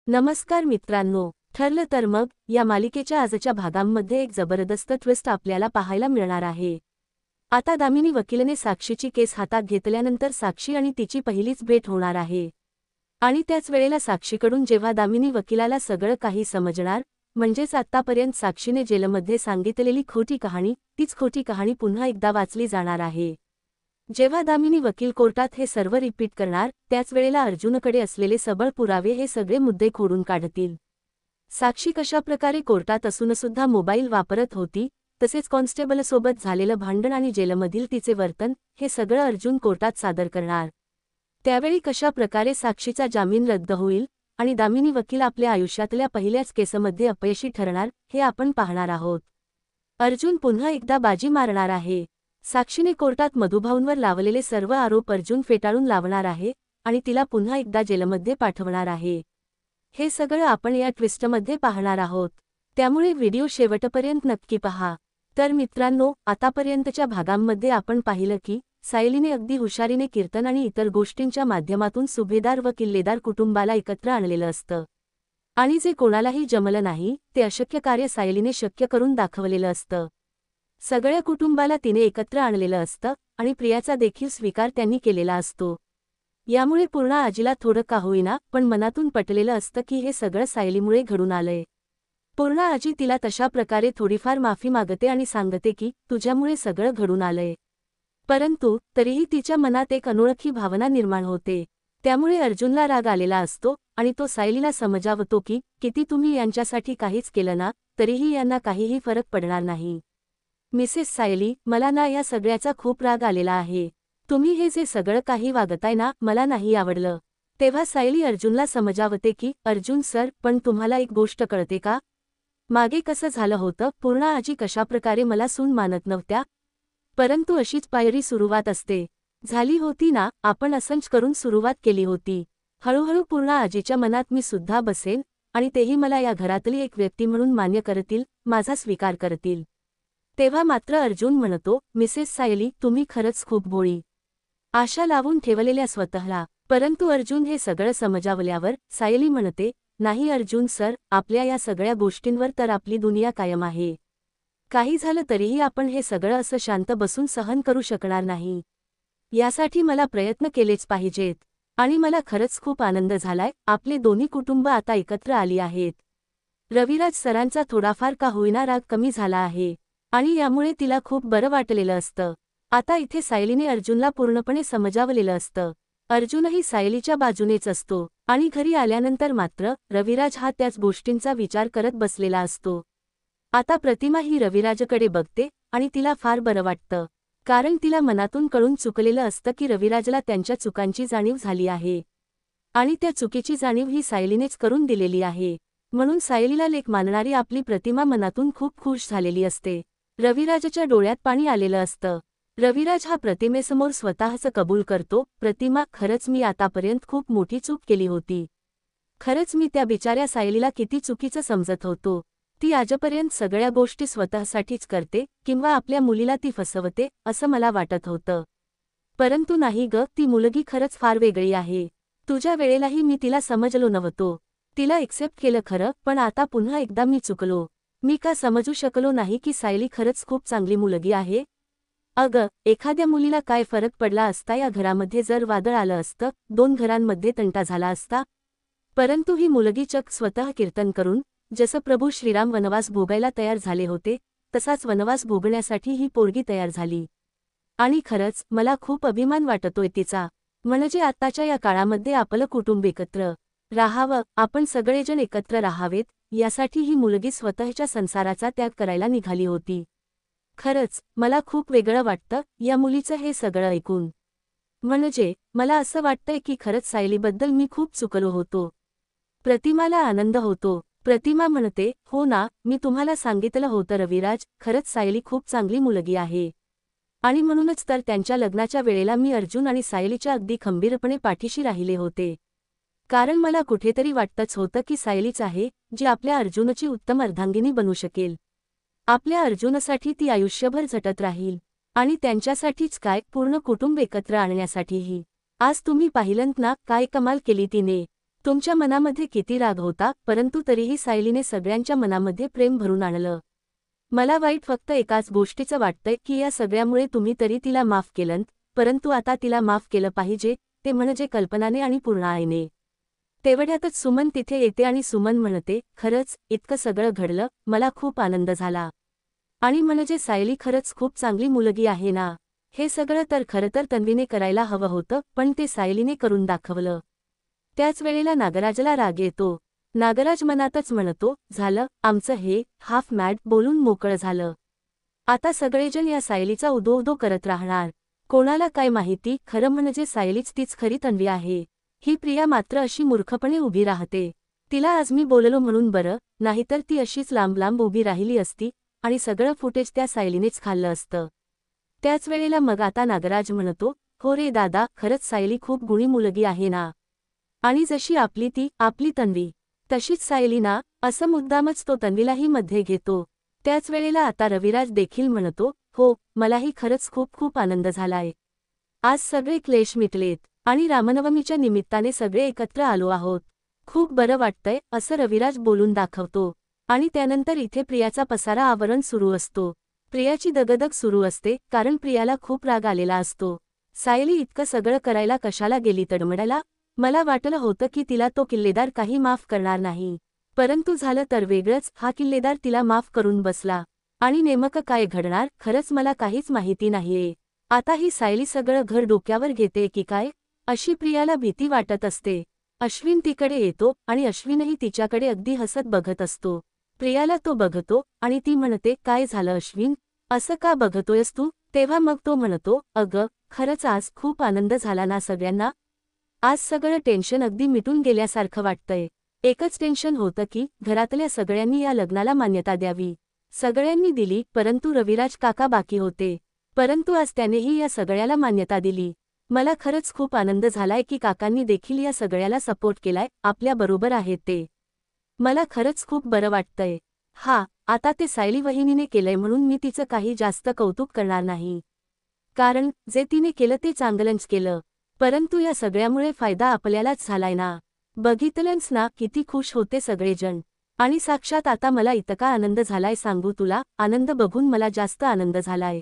नमस्कार मित्रांनो, ठरलं तर मग या मालिकेच्या आजच्या भागांमध्ये एक जबरदस्त ट्विस्ट आपल्याला पाहायला मिळणार आहे। आता दामिनी वकीलने साक्षीची केस हातात घेतल्यानंतर साक्षी आणि तिची पहिलीच भेट होणार आहे। आणि त्याच वेळेला साक्षीकडून जेव्हा दामिनी वकिलाला सगळं काही समजणार, म्हणजेच आत्तापर्यंत साक्षीने जेलमध्ये सांगितलेली खोटी कहाणी, तीच खोटी कहाणी पुन्हा एकदा वाचली जाणार आहे। जेव्हा दामिनी वकील कोर्टात हे सर्व रिपीट करणार, त्याच वेळेला अर्जुनकडे असलेले सबळ पुरावे हे सगळे मुद्दे खोडून काढतील। साक्षी कशाप्रकारे कोर्टात असूनसुद्धा मोबाईल वापरत होती, तसेच कॉन्स्टेबलसोबत झालेलं भांडण आणि जेलमधील तिचे वर्तन, हे सगळं अर्जुन कोर्टात सादर करणार। त्यावेळी कशाप्रकारे साक्षीचा जामीन रद्द होईल आणि दामिनी वकील आपल्या आयुष्यातल्या पहिल्याच केसमध्ये अपयशी ठरणार, हे आपण पाहणार आहोत। अर्जुन पुन्हा एकदा बाजी मारणार आहे। साक्षीने कोर्टात मधुभाऊंवर लावलेले सर्व आरोप अर्जुन फेटाळून लावणार आहे आणि तिला पुन्हा एकदा जेलमध्ये पाठवणार आहे। हे सगळं आपण या ट्विस्टमध्ये पाहणार आहोत, त्यामुळे व्हिडिओ शेवटपर्यंत नक्की पहा। तर मित्रांनो, आतापर्यंतच्या भागांमध्ये आपण पाहिलं की सायलीने अगदी हुशारीने कीर्तन आणि इतर गोष्टींच्या माध्यमातून सुभेदार व किल्लेदार कुटुंबाला एकत्र आणलेलं असतं आणि जे कोणालाही जमलं नाही, ते अशक्य कार्य सायलीने शक्य करून दाखवलेलं असतं। सगळ्या कुटुंबाला तिने एकत्र आणलेलं असतं आणि प्रियाचा देखील स्वीकार त्यांनी केलेला असतो। यामुळे पूर्ण आजीला थोडं का होईना पण मनातून पटलेलं असतं की हे सगळं सायलीमुळे घडून आलंय। पूर्ण आजी तिला तशा प्रकारे थोडीफार माफी मागते आणि सांगते की तुझ्यामुळे सगळं घडून आलंय, परंतु तरीही तिच्या मनात एक अनोळखी भावना निर्माण होते। त्यामुळे अर्जुनला राग आलेला असतो आणि तो सायलीला समजावतो की किती तुम्ही यांच्यासाठी काहीच केलं ना, तरीही यांना काहीही फरक पडणार नाही। मिसेस सायली, मला ना या सगळ्याचा खूप राग आलेला आहे। तुम्ही हे जे सगळं काही वागताय ना, मला नाही आवडलं। तेव्हा सायली अर्जुनला समजावते की अर्जुन सर, पण तुम्हाला एक गोष्ट कळते का? मागे कसं झालं होतं, पूर्ण आजी कशाप्रकारे मला सून मानत नव्हत्या, परंतु अशीच पायरी सुरुवात असते। झाली होती ना, आपण असंच करून सुरुवात केली होती। हळूहळू पूर्ण आजीच्या मनात मी सुद्धा बसेल आणि तेही मला या घरातली एक व्यक्ती म्हणून मान्य करतील, माझा स्वीकार करतील। तेव्हा मात्र अर्जुन म्हणतो, मिसेस सायली, तुम्ही खरंच खूप भोळी आशा लावून ठेवलेल्या स्वतःला। परंतु अर्जुन हे सगळं समजावल्यावर सायली म्हणते, नाही अर्जुन सर, आपल्या या सगळ्या गोष्टींवर तर आपली दुनिया कायम आहे। काही झालं तरीही आपण हे सगळं असं शांत बसून सहन करू शकणार नाही। यासाठी मला प्रयत्न केलेच पाहिजेत आणि मला खरंच खूप आनंद झालाय, आपले दोन्ही कुटुंब आता एकत्र आली आहेत। रविराज सरांचा थोडाफार का होईना राग कमी झाला आहे आणि यामुळे तिला खूप बरं वाटलेलं असतं। आता इथे सायलीने अर्जुनला पूर्णपणे समजावलेलं असतं। अर्जुनही सायलीच्या बाजूनेच असतो आणि घरी आल्यानंतर मात्र रविराज हा त्याच गोष्टींचा विचार करत बसलेला असतो। आता प्रतिमा ही रविराजकडे बघते आणि तिला फार बरं वाटतं, कारण तिला मनातून कळून चुकलेलं असतं की रविराजला त्यांच्या चुकांची जाणीव झाली आहे आणि त्या चुकीची जाणीव ही सायलीनेच करून दिलेली आहे। म्हणून सायलीला लेक मानणारी आपली प्रतिमा मनातून खूप खुश झालेली असते। रविराजच्या डोळ्यात पाणी आलेलं असतं। रविराज हा प्रतिमेसमोर स्वतःचं कबूल करतो, प्रतिमा, खरंच मी आतापर्यंत खूप मोठी चूक केली होती। खरंच मी त्या बिचाऱ्या सायलीला किती चुकीचं समजत होतो। ती आजपर्यंत सगळ्या गोष्टी स्वतःसाठीच करते किंवा आपल्या मुलीला ती फसवते असं मला वाटत होतं, परंतु नाही ग, ती मुलगी खरंच फार वेगळी आहे। तुझ्या वेळेलाही मी तिला समजलो नव्हतो, तिला एक्सेप्ट केलं खरं, पण आता पुन्हा एकदा मी चुकलो। मी का समजू शकलो नाही की सायली खरंच खूप चांगली मुलगी आहे? अगं, एखाद्या मुलीला काय फरक पडला असता या घरामध्ये जर वादळ आलं असतं, दोन घरांमध्ये तंटा झाला असता, परंतु ही मुलगी चक्क स्वतः कीर्तन करून, जसं प्रभू श्रीराम वनवास भोगायला तयार झाले होते, तसाच वनवास भोगण्यासाठी ही पोरगी तयार झाली। आणि खरंच मला खूप अभिमान वाटतोय तिचा, म्हणजे आत्ताच्या या काळामध्ये आपलं कुटुंब एकत्र राहावं, आपण सगळेजण एकत्र राहावेत, यासाठी ही मुलगी स्वतःच्या संसाराचा त्याग करायला निघाली होती। खरंच मला खूप वेगळं वाटतं या मुलीचं हे सगळं ऐकून। म्हणजे मला असं वाटतंय की खरंच सायलीबद्दल मी खूप चुकलो होतो। प्रतिमाला आनंद होतो। प्रतिमा म्हणते, हो ना, मी तुम्हाला सांगितलं होतं रविराज, खरंच सायली खूप चांगली मुलगी आहे आणि म्हणूनच तर त्यांच्या लग्नाच्या वेळेला मी अर्जुन आणि सायलीच्या अगदी खंबीरपणे पाठीशी राहिले होते, कारण मला कुठेतरी वाटतंच होतं की सायलीच आहे जी आपल्या अर्जुनची उत्तम अर्धांगिनी बनू शकेल। आपल्या अर्जुनसाठी ती आयुष्यभर झटत राहील आणि त्यांच्यासाठीच काय, पूर्ण कुटुंब एकत्र आणण्यासाठीही। आज तुम्ही पाहिलंत ना, काय कमाल केली तिने। तुमच्या मनामध्ये किती राग होता, परंतु तरीही सायलीने सगळ्यांच्या मनामध्ये प्रेम भरून आणलं. मला वाईट फक्त एकाच गोष्टीचं वाटतंय की या सगळ्यामुळे तुम्ही तरी तिला माफ केलंत, परंतु आता तिला माफ केलं पाहिजे, ते म्हणजे कल्पनाने आणि पूर्णाईने. तेवढ्यातच सुमन तिथे येते आणि सुमन म्हणते, खरंच, इतकं सगळं घडलं, मला खूप आनंद झाला. आणि म्हणजे सायली खरंच खूप चांगली मुलगी आहे ना. हे सगळं तर खरं तर तन्वीने करायला हवं होतं, पण ते सायलीने करून दाखवलं. त्याच वेळेला नागराजला राग येतो. नागराज मनातच म्हणतो, झालं, आमचं हे हाफ मॅड बोलून मोकळं झालं. आता सगळेजण या सायलीचा उदो करत राहणार. कोणाला काय माहिती, खरं म्हणजे सायलीच तीच खरी तन्वी आहे. ही प्रिया मात्र अशी मूर्खपणे उभी राहते. तिला आज मी बोललो म्हणून बरं, नाहीतर ती अशीच लांब लांब उभी राहिली असती आणि सगळं फुटेज त्या सायलीनेच खाल्लं असतं. त्याच वेळेला मग आता नागराज म्हणतो, हो रे दादा, खरंच सायली खूप गुणी मुलगी आहे ना. आणि जशी आपली तन्वी, तशीच सायली ना, असं मुद्दामच तो तन्वीलाही मध्ये घेतो. त्याच वेळेला आता रविराज देखील म्हणतो, हो, मलाही खरंच खूप खूप आनंद झालाय. आज सगळे क्लेश मिटलेत आणि रामनवमीच्या निमित्ताने सगळे एकत्र आलो आहोत. खूप बरं वाटतंय, असं रविराज बोलून दाखवतो. आणि त्यानंतर इथे प्रियाचा पसारा आवरण सुरू असतो. प्रियाची दगदग सुरू असते, कारण प्रियाला खूप राग आलेला असतो. सायली इतकं सगळं करायला कशाला गेली तडमडायला? मला वाटलं होतं की तिला तो किल्लेदार काही माफ करणार नाही. परंतु झालं तर वेगळंच, हा किल्लेदार तिला माफ करून बसला. आणि नेमकं काय घडणार, खरंच मला काहीच माहिती नाहीये. आता ही सायली सगळं घर डोक्यावर घेते की काय, अशी प्रियाला भीती वाटत असते. अश्विन तिकडे येतो आणि अश्विनही तिच्याकडे अगदी हसत बघत असतो. प्रियाला तो बघतो आणि ती म्हणते, काय झालं अश्विन, असं का बघतोयस तू? तेव्हा मग तो म्हणतो, अगं, खरंच आज खूप आनंद झाला ना सगळ्यांना. आज सगळं टेन्शन अगदी मिटून गेल्यासारखं वाटतंय. एकच टेन्शन होतं की घरातल्या सगळ्यांनी या लग्नाला मान्यता द्यावी. सगळ्यांनी दिली, परंतु रविराज काका बाकी होते. परंतु आज त्यानेही या सगळ्याला मान्यता दिली. मला खरंच खूप आनंद झालाय की काकांनी देखील या सगळ्याला सपोर्ट केलाय, आपल्या बरोबर आहेत ते. मला खरंच खूप बरं वाटतंय. आता ते सायली वहिनीने केलंय म्हणून मी तिचं काही जास्त कौतुक करणार नाही. कारण जे तिने केलं ते चांगलंच केलं. परंतु या सगळ्यामुळे फायदा आपल्यालाच झालाय ना. बघितलंच ना किती खुश होते सगळेजण. आणि साक्षात आता मला इतका आनंद झालाय सांगू तुला, आनंद बघून मला जास्त आनंद झालाय.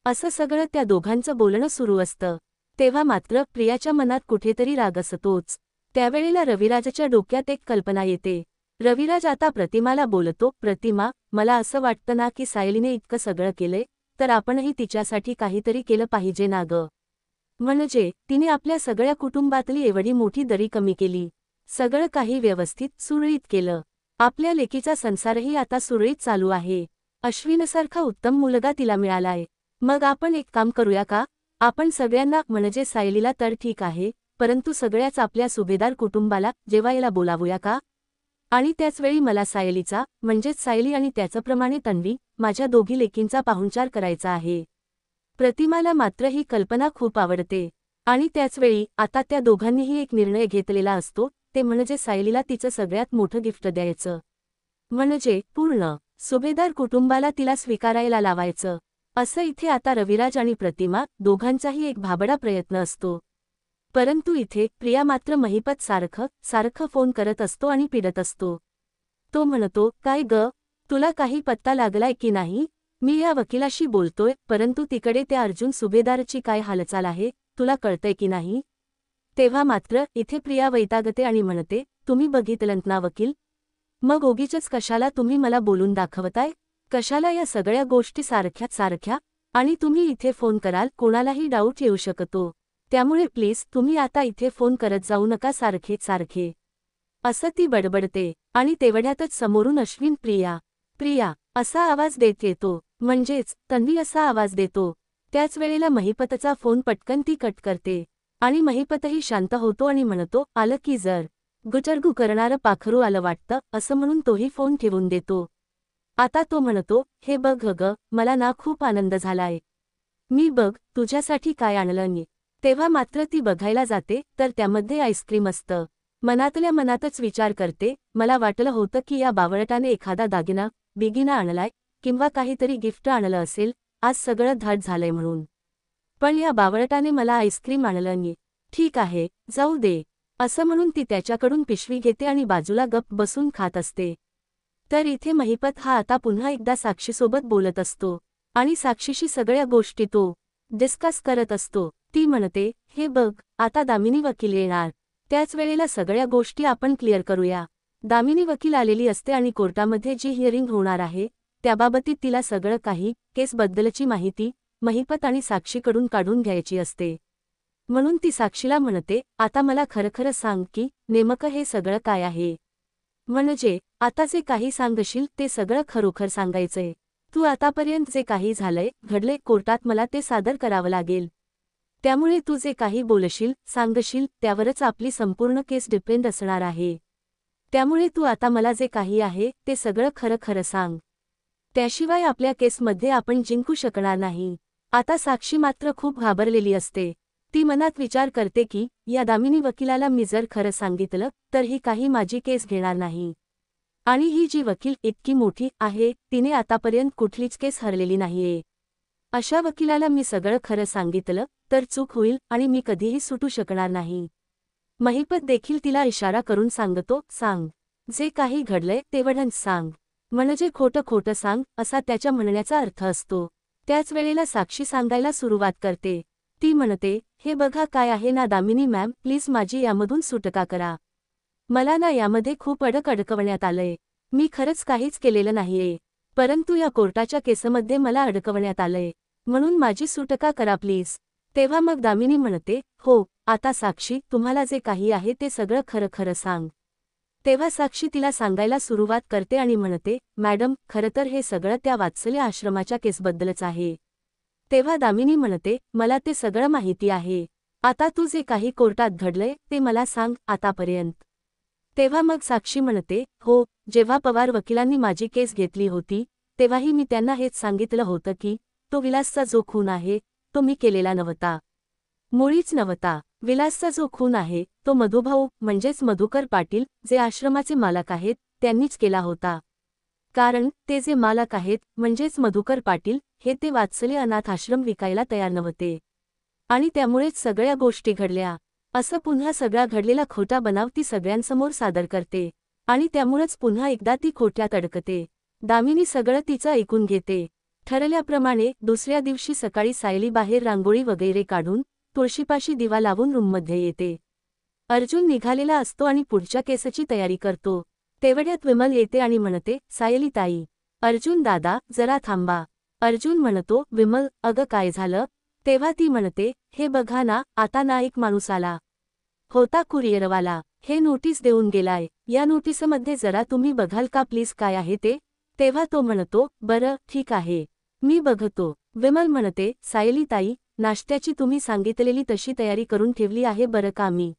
असं सगळं त्या दोघांचं बोलणं सुरू असतं. तेव्हा मात्र प्रियाच्या मनात कुठेतरी राग असतोच. त्यावेळेला रविराजच्या डोक्यात एक कल्पना येते. रविराज आता प्रतिमाला बोलतो, प्रतिमा, मला असं वाटतं ना की सायलीने इतकं सगळं केलंय, तर आपणही तिच्यासाठी काहीतरी केलं पाहिजे ना गं. म्हणजे तिने आपल्या सगळ्या कुटुंबातली एवढी मोठी दरी कमी केली. सगळं काही व्यवस्थित सुरळीत केलं. आपल्या लेकीचा संसारही आता सुरळीत चालू आहे. अश्विनसारखा उत्तम मुलगा तिला मिळालाय. मग आपण एक काम करूया का? आपण सगळ्यांना, म्हणजे सायलीला तर ठीक आहे, परंतु सगळ्याच आपल्या सुभेदार कुटुंबाला जेवायला बोलावूया का? आणि त्याचवेळी मला सायलीचा, म्हणजेच सायली आणि त्याचप्रमाणे तन्वी, माझ्या दोघी लेकींचा पाहुणचार करायचा आहे. प्रतिमाला मात्र ही कल्पना खूप आवडते. आणि त्याचवेळी आता त्या दोघांनीही एक निर्णय घेतलेला असतो, ते म्हणजे सायलीला तिचं सगळ्यात मोठं गिफ्ट द्यायचं. म्हणजे पूर्ण सुभेदार कुटुंबाला तिला स्वीकारायला लावायचं. असं इथे आता रविराज आणि प्रतिमा दोघांचाही एक भाबडा प्रयत्न असतो. परंतु इथे प्रिया मात्र महिपत सारखं फोन करत असतो आणि पिडत असतो. तो म्हणतो, काय ग, तुला काही पत्ता लागलाय की नाही? मी या वकिलाशी बोलतोय, परंतु तिकडे त्या अर्जुन सुभेदारची काय हालचाल आहे, तुला कळतंय की नाही? तेव्हा मात्र इथे प्रिया वैतागते आणि म्हणते, तुम्ही बघितलंत ना वकील? मग उगीचच कशाला तुम्ही मला बोलून दाखवताय? कशाला या सगळ्या गोष्टी सारख्या? आणि तुम्ही इथे फोन कराल, कोणालाही डाऊट येऊ शकतो. त्यामुळे प्लीज तुम्ही आता इथे फोन करत जाऊ नका सारखे. असं ती बडबडते. आणि तेवढ्यातच समोरून अश्विन प्रिया असा आवाज देत येतो. म्हणजेच तन्वी असा आवाज देतो. त्याच वेळेला महिपतचा फोन पटकन ती कट करते. आणि महिपतही शांत होतो आणि म्हणतो, आलं की जर गुटरगू करणारं पाखरू आलं वाटतं, असं म्हणून तोही फोन ठेवून देतो. आता तो म्हणतो, हे बघ ग, मला ना खूप आनंद झालाय. मी बघ तुझ्यासाठी काय आणलं नी. तेव्हा मात्र ती बघायला जाते, तर त्यामध्ये आईस्क्रीम असतं. मनातल्या मनातच विचार करते, मला वाटलं होतं की या बावळटाने एखादा दागिना बिगिना आणलाय किंवा काहीतरी गिफ्ट आणलं असेल, आज सगळं धाड झालंय म्हणून. पण या बावळटाने मला आईस्क्रीम आणलं नी. ठीक आहे, जाऊ दे. असं म्हणून ती त्याच्याकडून पिशवी घेते आणि बाजूला गप्प बसून खात असते. तर इथे महिपत हा आता पुन्हा एकदा साक्षीसोबत बोलत असतो आणि साक्षीशी सगळ्या गोष्टी तो डिस्कस करत असतो. ती म्हणते, हे बघ, आता दामिनी वकील येणार, त्याच वेळेला सगळ्या गोष्टी आपण क्लिअर करूया. दामिनी वकील आलेली असते आणि कोर्टामध्ये जी हिअरिंग होणार आहे त्याबाबतीत तिला सगळं काही केसबद्दलची माहिती महिपत आणि साक्षीकडून काढून घ्यायची असते. म्हणून ती साक्षीला म्हणते, आता मला खरं सांग की नेमकं हे सगळं काय आहे. म्हणजे आता जे काही सांगशील ते सगळं खरोखर सांगायचंय. तू आतापर्यंत जे काही झालंय घडले कोर्टात मला ते सादर करावं लागेल. त्यामुळे तू जे काही बोलशील सांगशील त्यावरच आपली संपूर्ण केस डिपेंड असणार आहे. त्यामुळे तू आता मला जे काही आहे ते सगळं खरं सांग. त्याशिवाय आपल्या केसमध्ये आपण जिंकू शकणार नाही. आता साक्षी मात्र खूप घाबरलेली असते. ती मनात विचार करते की या दामिनी वकिलाला मी जर खरं सांगितलं तर ही काही माझी केस घेणार नाही. आणि ही जी वकील इतकी मोठी आहे तिने आतापर्यंत कुठलीच केस हरलेली नाहीये. अशा वकिलाला मी सगळं खरं सांगितलं तर चूक होईल आणि मी कधीही सुटू शकणार नाही. महिपत देखील तिला इशारा करून सांगतो, सांग. जे काही घडलंय तेवढंच सांग. म्हणजे खोटं सांग असा त्याच्या म्हणण्याचा अर्थ असतो. त्याच वेळेला साक्षी सांगायला सुरुवात करते. ती म्हणते, हे बघा काय आहे ना दामिनी मॅम, प्लीज माझी यामधून सुटका करा. मला ना यामध्ये खूप अडकवण्यात आलंय. मी खरंच काहीच केलेलं नाहीये, परंतु या कोर्टाच्या केसमध्ये मला अडकवण्यात आलंय, म्हणून माझी सुटका करा प्लीज. तेव्हा मग दामिनी म्हणते, हो, आता साक्षी तुम्हाला जे काही आहे ते सगळं खरं सांग. तेव्हा साक्षी तिला सांगायला सुरुवात करते आणि म्हणते, मॅडम, खरं तर हे सगळं त्या वात्सल्य आश्रमाच्या केसबद्दलच आहे. तेव्हा दामिनी म्हणते, मला ते सगळं माहिती आहे. आता तू जे काही कोर्टात घडलंय ते मला सांग आतापर्यंत. तेव्हा मग साक्षी म्हणते, हो, जेव्हा पवार वकिलांनी माझी केस घेतली होती तेव्हाही मी त्यांना हेच सांगितलं होतं की तो विलासचा जो खून आहे तो मी केलेला नव्हता, मुळीच नव्हता. विलासचा जो खून आहे तो मधुभाऊ म्हणजेच मधुकर पाटील जे आश्रमाचे मालक आहेत त्यांनीच केला होता. कारण ते जे मालक आहेत म्हणजेच मधुकर पाटील हे ते वात्सल्य अनाथ आश्रम विकायला तयार नव्हते आणि त्यामुळेच सगळ्या गोष्टी घडल्या. असं पुन्हा सगळा घडलेला खोटा बनाव ती सगळ्यांसमोर सादर करते आणि त्यामुळेच पुन्हा एकदा ती खोट्यात अडकते. दामिनी सगळं तिचं ऐकून घेते. ठरल्याप्रमाणे दुसऱ्या दिवशी सकाळी सायली बाहेर रांगोळी वगैरे काढून तुळशीपाशी दिवा लावून रूममध्ये येते. अर्जुन निघालेला असतो आणि पुढच्या केसची तयारी करतो. तेवढ्यात विमल येते आणि म्हणते, सायली ताई. अर्जुन दादा, जरा थांबा. अर्जुन म्हणतो, विमल, अगं काय झालं. तेव्हा ती म्हणते, हे बघा ना, आता ना एक माणूस आला होता कुरिअरवाला, हे नोटीस देऊन गेलाय. या नोटीसमध्ये जरा तुम्ही बघाल का प्लीज काय आहे ते. तेव्हा तो म्हणतो, बरं ठीक आहे, मी बघतो. विमल म्हणते, सायली ताई, नाश्त्याची तुम्ही सांगितलेली तशी तयारी करून ठेवली आहे बरं का मी.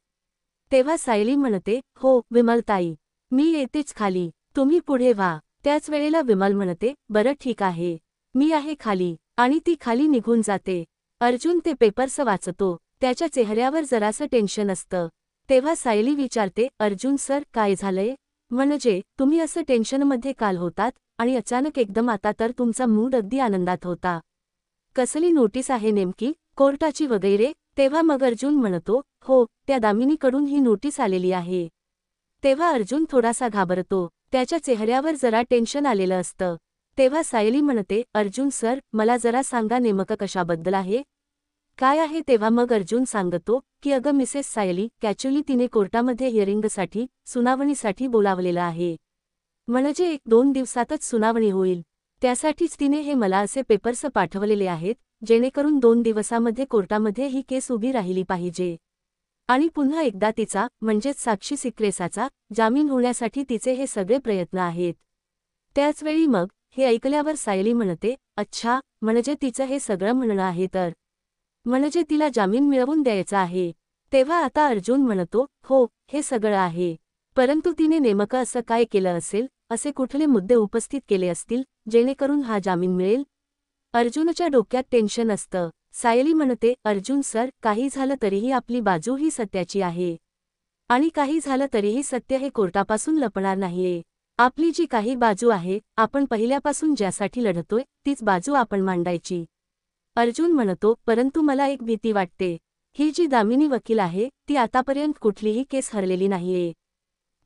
तेव्हा सायली म्हणते, हो विमल ताई, मी येतेच खाली, तुम्ही पुढे व्हा. त्याच वेळेला विमल म्हणते, बरं ठीक आहे, मी आहे खाली, आणि ती खाली निघून जाते. अर्जुन ते पेपर्स वाचतो. त्याच्या चेहऱ्यावर जरासं टेन्शन असतं. तेव्हा सायली विचारते, अर्जुन सर, काय झालंय. म्हणजे तुम्ही असं टेन्शनमध्ये काल होतात आणि अचानक एकदम आता तर तुमचा मूड अगदी आनंदात होता. कसली नोटीस आहे नेमकी, कोर्टाची वगैरे. तेव्हा मग अर्जुन म्हणतो, हो, त्या दामिनीकडून ही नोटीस आलेली आहे. तेव्हा अर्जुन थोडासा घाबरतो. त्याच्या चेहऱ्यावर जरा टेन्शन आलेलं असतं. तेव्हा सायली म्हणते, अर्जुन सर, मला जरा सांगा नेमकं कशाबद्दल आहे, काय आहे. तेव्हा मग अर्जुन सांगतो की अगं मिसेस सायली, ॲक्च्युली तिने कोर्टामध्ये हिअरिंगसाठी सुनावणीसाठी बोलावलेलं आहे. म्हणजे 1-2 दिवसातच सुनावणी होईल. त्यासाठीच तिने हे मला असे पेपर्स पाठवलेले आहेत जेणेकरून 2 दिवसामध्ये कोर्टामध्ये ही केस उभी राहिली पाहिजे. आणि पुन्हा एकदा तिचा म्हणजेच साक्षी सिक्रेसाचा जामीन होण्यासाठी तिचे हे सगळे प्रयत्न आहेत. त्याचवेळी मग हे ऐकल्यावर सायली म्हणते, अच्छा, म्हणजे तिचं हे सगळं म्हणणं आहे तर म्हणजे तिला जामीन मिळवून द्यायचा आहे. तेव्हा आता अर्जुन म्हणतो, हो, हे सगळं आहे, परंतु तिने नेमकं असं काय केलं असेल, असे कुठले मुद्दे उपस्थित केले असतील जेणेकरून हा जामीन मिळेल. अर्जुनच्या डोक्यात टेन्शन असतं. सायली म्हणते, अर्जुन सर, काही झालं तरीही आपली बाजू ही सत्याची आहे आणि काही झालं तरीही सत्य हे कोर्टापासून लपणार नाहीये. आपली जी काही बाजू आहे, आपण पहिल्यापासून ज्यासाठी लढतोय तीच बाजू आपण मांडायची. अर्जुन म्हणतो, परंतु मला एक भीती वाटते. ही जी दामिनी वकील आहे ती आतापर्यंत कुठलीही केस हरलेली नाहीये.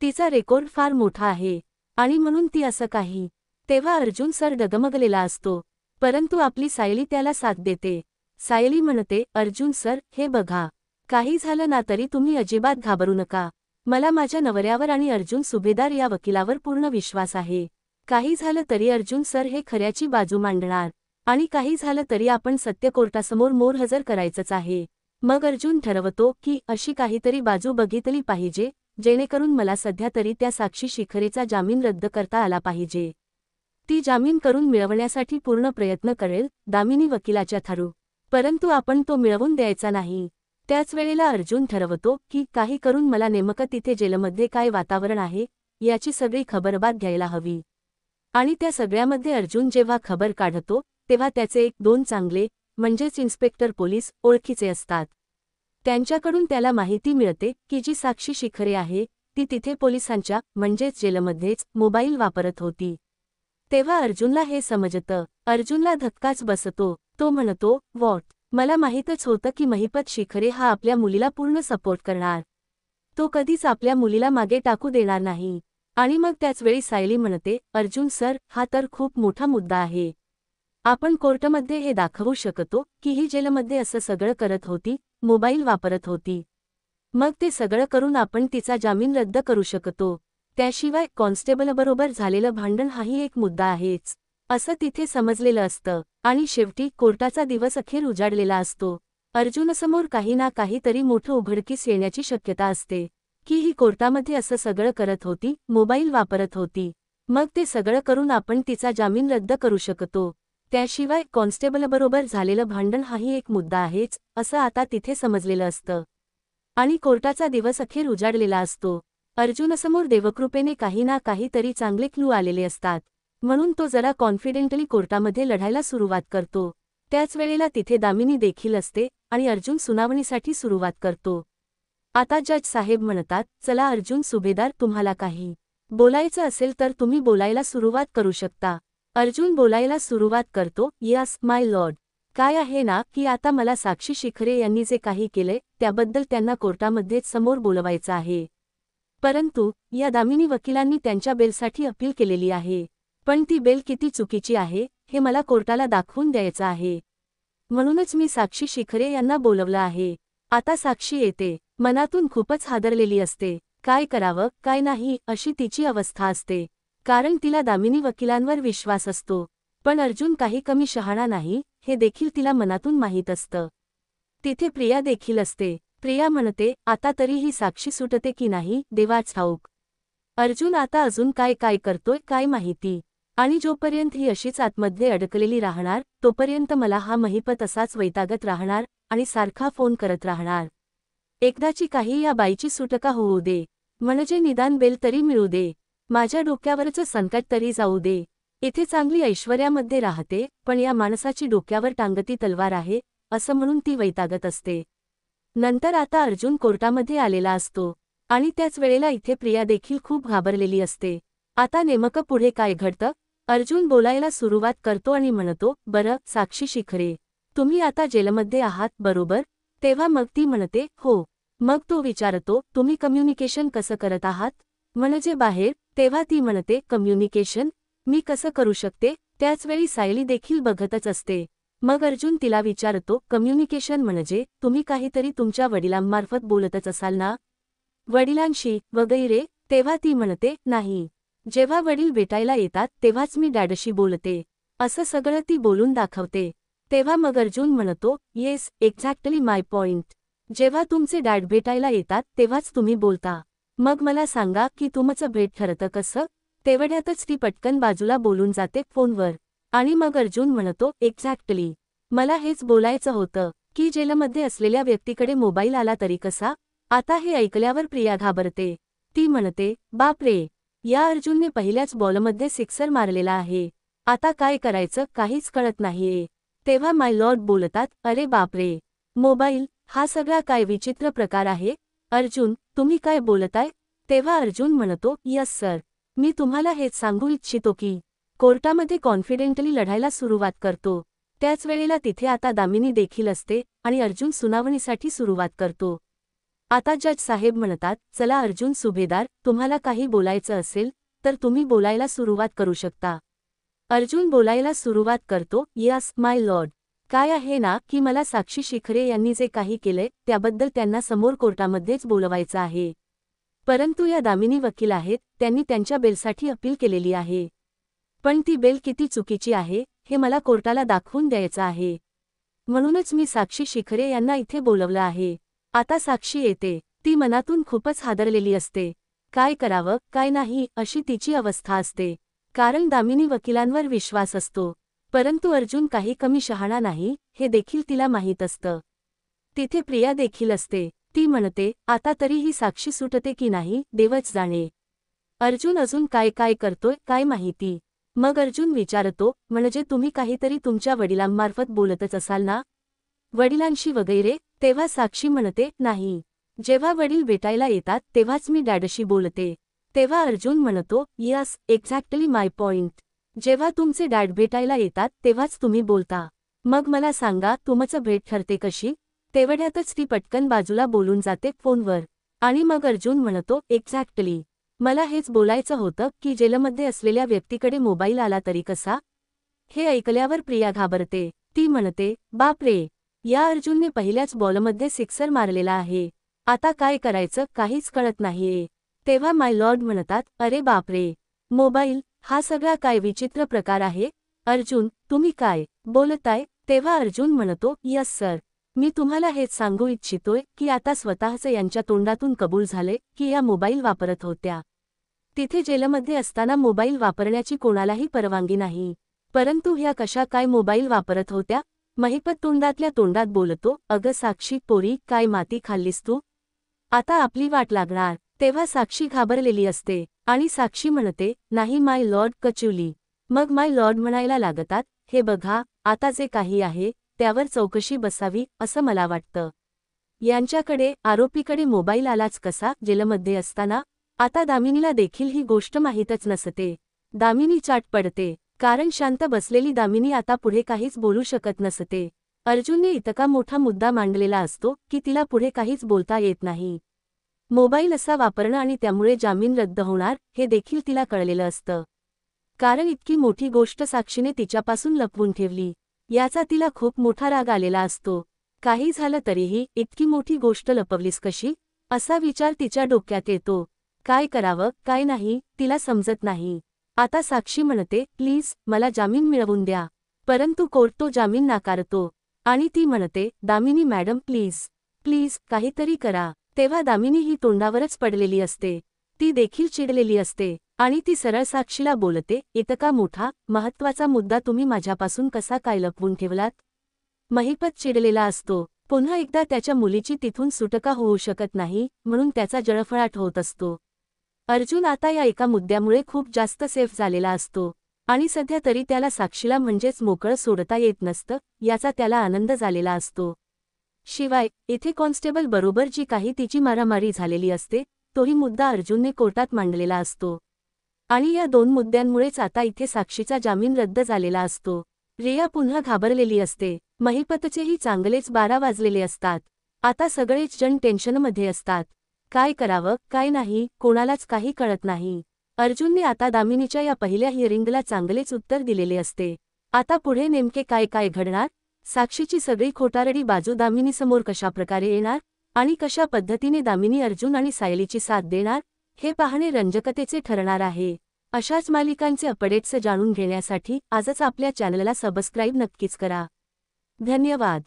तिचा रेकॉर्ड फार मोठा आहे आणि म्हणून ती असं काही. तेव्हा अर्जुन सर डगमगलेला असतो, परंतु आपली सायली त्याला साथ देते. सायली म्हणते, अर्जुन सर, हे बघा, काही झालं ना तरी तुम्ही अजिबात घाबरू नका. मला माझ्या नवऱ्यावर आणि अर्जुन सुभेदार या वकिलावर पूर्ण विश्वास आहे. काही झालं तरी अर्जुन सर हे खऱ्याची बाजू मांडणार आणि काही झालं तरी आपण सत्य कोर्टासमोर मोरहजर करायचंच आहे. मग अर्जुन ठरवतो की अशी काहीतरी बाजू बघितली पाहिजे जेणेकरून मला सध्या तरी त्या साक्षी शिखरेचा जामीन रद्द करता आला पाहिजे. ती जामीन करून मिळवण्यासाठी पूर्ण प्रयत्न करेल दामिनी वकिलाच्या थरू, परंतु आपण तो मिळवून द्यायचा नाही. त्याच वेळेला अर्जुन ठरवतो की काही करून मला नेमकं तिथे जेलमध्ये काय वातावरण आहे याची सगळी खबरबात घ्यायला हवी. आणि त्या सगळ्यामध्ये अर्जुन जेव्हा खबर काढतो तेव्हा त्याचे 1-2 चांगले म्हणजेच इन्स्पेक्टर पोलीस ओळखीचे असतात. त्यांच्याकडून त्याला माहिती मिळते की जी साक्षी शिखरे आहे ती तिथे पोलिसांच्या म्हणजेच जेलमध्येच मोबाईल वापरत होती. तेव्हा अर्जुनला हे समजतं. अर्जुनला धक्काच बसतो. तो म्हणतो, व्हॉट, मला माहीतच होतं की महिपत शिखरे हा आपल्या मुलीला पूर्ण सपोर्ट करणार. तो कधीच आपल्या मुलीला मागे टाकू देणार नाही. आणि मग त्याचवेळी सायली म्हणते, अर्जुन सर, हा तर खूप मोठा मुद्दा आहे. आपण कोर्टमध्ये हे दाखवू शकतो की ही जेलमध्ये असं सगळं करत होती, मोबाईल वापरत होती. मग ते सगळं करून आपण तिचा जामीन रद्द करू शकतो. त्याशिवाय कॉन्स्टेबलबरोबर झालेलं भांडण हाही एक मुद्दा आहेच, असं तिथे समजलेलं असतं. आणि शेवटी कोर्टाचा दिवस अखेर उजाडलेला असतो. अर्जुनसमोर काही ना काहीतरी मोठं उघडकीस येण्याची शक्यता असते की ही कोर्टामध्ये असं सगळं करत होती, मोबाईल वापरत होती. मग ते सगळं करून आपण तिचा जामीन रद्द करू शकतो. त्याशिवाय कॉन्स्टेबलबरोबर झालेलं भांडण हाही एक मुद्दा आहेच, असं आता तिथे समजलेलं असतं. आणि कोर्टाचा दिवस अखेर उजाडलेला असतो. अर्जुनसमोर देवकृपेने काही ना काहीतरी चांगले क्लू आलेले असतात, म्हणून तो जरा कॉन्फिडेंटली कोर्टामध्ये लढायला सुरुवात करतो. त्याच वेळेला तिथे दामिनी देखील असते आणि अर्जुन सुनावणीसाठी सुरुवात करतो. आता जज साहेब म्हणतात, चला अर्जुन सुभेदार, तुम्हाला काही बोलायचं असेल तर तुम्ही बोलायला सुरुवात करू शकता. अर्जुन बोलायला सुरुवात करतो, यस माय लॉर्ड. काय आहे ना की आता मला साक्षी शिखरे यांनी जे काही केले त्याबद्दल त्यांना कोर्टामध्येच समोर बोलवायचं आहे. परंतु या दामिनी वकिलांनी त्यांच्या बेलसाठी अपील केलेली आहे, पण ती बेल किती चुकीची आहे हे मला कोर्टाला दाखवून द्यायचं आहे. म्हणूनच मी साक्षी शिखरे यांना बोलवलं आहे. आता साक्षी येते. मनातून खूपच हादरलेली असते. काय करावं काय नाही अशी तिची अवस्था असते, कारण तिला दामिनी वकिलांवर विश्वास असतो. पण अर्जुन काही कमी शहाणा नाही हे देखील तिला मनातून माहीत असतं. तिथे प्रिया देखील असते. प्रिया म्हणते, आता तरी ही साक्षी सुटते की नाही देवाच ठाऊक. अर्जुन आता अजून काय काय करतोय काय माहिती. आणि जोपर्यंत ही अशीच आतमध्ये अडकलेली राहणार तोपर्यंत मला हा महिपत असाच वैतागत राहणार आणि सारखा फोन करत राहणार. एकदाची काही या बाईची सुटका होऊ दे, म्हणजे निदान बेल तरी मिळू दे. माझ्या डोक्यावरचं संकट तरी जाऊ दे. इथे चांगली ऐश्वर्यामध्ये राहते पण या माणसाची डोक्यावर टांगती तलवार आहे असं म्हणून ती वैतागत असते. नंतर आता अर्जुन कोर्टामध्ये आलेला असतो आणि त्याच वेळेला इथे प्रिया देखील खूप घाबरलेली असते. आता नेमकं पुढे काय घडतं. अर्जुन बोलायला सुरुवात करतो आणि म्हणतो, बरं साक्षी शिखरे, तुम्ही आता जेलमध्ये आहात बरोबर. तेव्हा मग ती म्हणते, हो. मग तो विचारतो, तुम्ही कम्युनिकेशन कसं करत आहात, म्हणजे बाहेर. तेव्हा ती म्हणते, कम्युनिकेशन मी कसं करू शकते. त्याचवेळी सायली देखील बघतच असते. मग अर्जुन तिला विचारतो, कम्युनिकेशन म्हणजे तुम्ही काहीतरी तुमच्या वडिलांमार्फत बोलतच असाल ना, वडिलांशी वगैरे. तेव्हा ती म्हणते, नाही, जेव्हा वडील भेटायला येतात तेव्हाच मी डॅडशी बोलते. असं सगळं ती बोलून दाखवते. तेव्हा मग अर्जुन म्हणतो, येस एक्झॅक्टली माय पॉइंट. जेव्हा तुमचे डॅड भेटायला येतात तेव्हाच तुम्ही बोलता. मग मला सांगा की तुमचं भेट ठरतं कसं. तेवढ्यातच ती पटकन बाजूला बोलून जाते फोनवर. आणि मग अर्जुन म्हणतो, एक्झॅक्टली, मला हेच बोलायचं होतं की जेलमध्ये असलेल्या व्यक्तीकडे मोबाईल आला तरी कसा. आता हे ऐकल्यावर प्रिया घाबरते. ती म्हणते, बापरे, या अर्जुनने पहिल्याच बॉलमध्ये सिक्सर मारलेला आहे. आता काय करायचं काहीच कळत नाहीये. तेव्हा माय लॉर्ड बोलतात, अरे बापरे, मोबाईल, हा सगळा काय विचित्र प्रकार आहे. अर्जुन, तुम्ही काय बोलताय. तेव्हा अर्जुन म्हणतो, यस सर, मी तुम्हाला हेच सांगू इच्छितो की कोर्टामध्ये कॉन्फिडेंटली लढायला सुरुवात करतो. त्याच वेळेला तिथे आता दामिनी देखील असते आणि अर्जुन सुनावणीसाठी सुरुवात करतो. आता जज साहेब म्हणतात, चला अर्जुन सुभेदार, तुम्हाला काही बोलायचं असेल तर तुम्ही बोलायला सुरुवात करू शकता. अर्जुन बोलायला सुरुवात करतो, यस माय लॉर्ड. काय आहे ना की मला साक्षी शिखरे यांनी जे काही केलंय त्याबद्दल त्यांना समोर कोर्टामध्येच बोलवायचं आहे. परंतु या दामिनी वकील आहेत, त्यांनी त्यांच्या बेलसाठी अपील केलेली आहे. पण ती बेल किती चुकीची आहे हे मला कोर्टाला दाखवून द्यायचं आहे. म्हणूनच मी साक्षी शिखरे यांना इथे बोलवलं आहे. आता साक्षी येते. ती मनातून खूपच हादरलेली असते. काय करावं काय नाही अशी तिची अवस्था असते. कारण दामिनी वकिलांवर विश्वास असतो. परंतु अर्जुन काही कमी शहाणा नाही हे देखील तिला माहीत असतं. तिथे प्रिया देखील असते. ती म्हणते, आता तरी ही साक्षी सुटते की नाही देवच जाणे. अर्जुन अजून काय काय करतोय काय माहिती. मग अर्जुन विचारतो, म्हणजे तुम्ही काहीतरी तुमच्या वडिलांमार्फत बोलतच असाल ना? वडिलांशी वगैरे? तेव्हा साक्षी म्हणते, नाही. जेव्हा वडील भेटायला येतात तेव्हाच मी डॅडशी बोलते. तेव्हा अर्जुन म्हणतो, यस एक्झॅक्टली माय पॉइंट. जेव्हा तुमचे डॅड भेटायला येतात तेव्हाच तुम्ही बोलता. मग मला सांगा तुमचं भेट ठरते कशी? तेवढ्यातच ती पटकन बाजूला बोलून जाते फोनवर. आणि मग अर्जुन म्हणतो, एक्झॅक्टली. मला हेच बोलायचं होतं की जेलमध्ये असलेल्या व्यक्तीकडे मोबाईल आला तरी कसा? हे ऐकल्यावर प्रिया घाबरते. ती म्हणते, बापरे, या अर्जुनने पहिल्याच बॉलमध्ये सिक्सर मारलेला आहे. आता काय करायचं काहीच कळत नाहीये. तेव्हा माय लॉर्ड म्हणतात, अरे बापरे, मोबाईल, हा सगळा काय विचित्र प्रकार आहे. अर्जुन, तुम्ही काय बोलताय? तेव्हा अर्जुन म्हणतो, यस सर. मी तुम्हाला हेच सांगू इच्छितोय की आता स्वतःच यांच्या तोंडातून कबूल झाले की या मोबाईल वापरत होत्या. तिथे जेलमध्ये असताना मोबाईल वापरण्याची कोणालाही परवानगी नाही. परंतु ह्या कशा काय मोबाईल वापरत होत्या? महिपत तोंडातल्या तोंडात बोलतो, अगं साक्षी पोरी, काय माती खाल्लीस तू? आता आपली वाट लागणार. तेव्हा साक्षी घाबरलेली असते आणि साक्षी म्हणते, नाही माय लॉर्ड कचुली. मग माय लॉर्ड म्हणायला लागतात, हे बघा, आता जे काही आहे त्यावर चौकशी बसावी असं मला वाटतं. यांच्याकडे आरोपीकडे मोबाईल आलाच कसा जेलमध्ये असताना? आता दामिनीला देखील ही गोष्ट माहीतच नसते. दामिनी चाट पडते. कारण शांत बसलेली दामिनी आता पुढे काहीच बोलू शकत नसते. अर्जुनने इतका मोठा मुद्दा मांडलेला असतो की तिला पुढे काहीच बोलता येत नाही. मोबाईल असा वापरणं आणि त्यामुळे जामीन रद्द होणार हे देखील तिला कळलेलं असतं. कारण इतकी मोठी गोष्ट साक्षीने तिच्यापासून लपवून ठेवली याचा तिला खूप मोठा राग आलेला असतो. काही झालं तरीही इतकी मोठी गोष्ट लपवलीस कशी असा विचार तिच्या डोक्यात येतो. काय करावं काय नाही तिला समजत नाही. आता साक्षी म्हणते, प्लीज मला जामीन मिळवून द्या. परंतु कोर्ट तो जामीन नाकारतो आणि ती म्हणते, दामिनी मॅडम प्लीज प्लीज काहीतरी करा. तेव्हा दामिनी ही तोंडावरच पडलेली असते. ती देखील चिडलेली असते आणि ती सरळ साक्षीला बोलते, इतका मोठा महत्त्वाचा मुद्दा तुम्ही माझ्यापासून कसा काय लपवून ठेवलात? महिपत चिडलेला असतो. पुन्हा एकदा त्याच्या मुलीची तिथून सुटका होऊ शकत नाही म्हणून त्याचा जळफळाट होत असतो. अर्जुन आता या एका मुद्द्यामुळे खूप जास्त सेफ झालेला असतो आणि सध्या तरी त्याला साक्षीला म्हणजेच मोकळं सोडता येत नसतं याचा त्याला आनंद झालेला असतो. शिवाय इथे कॉन्स्टेबल बरोबर जी काही तिची मारामारी झालेली असते तोही मुद्दा अर्जुनने कोर्टात मांडलेला असतो आणि या दोन मुद्द्यांमुळेच आता इथे साक्षीचा जामीन रद्द झालेला असतो. रिया पुन्हा घाबरलेली असते. महिपतचेही चांगलेच 12 वाजलेले असतात. आता सगळेच जण टेन्शनमध्ये असतात. काय करावं काय नाही कोणालाच काही कळत नाही. अर्जुनने आता दामिनीच्या या पहिल्या हिअरिंगला चांगलेच उत्तर दिलेले असते. आता पुढे नेमके काय काय घडणार? साक्षीची सगळी खोटारडी बाजू दामिनीसमोर कशाप्रकारे येणार आणि कशा पद्धतीने दामिनी अर्जुन आणि सायलीची साथ देणार हे पाहणे रंजकतेचे ठरणार आहे. अशाच मालिकांचे अपडेट्स जाणून घेण्यासाठी आजच आपल्या चॅनलला सबस्क्राईब नक्कीच करा. धन्यवाद.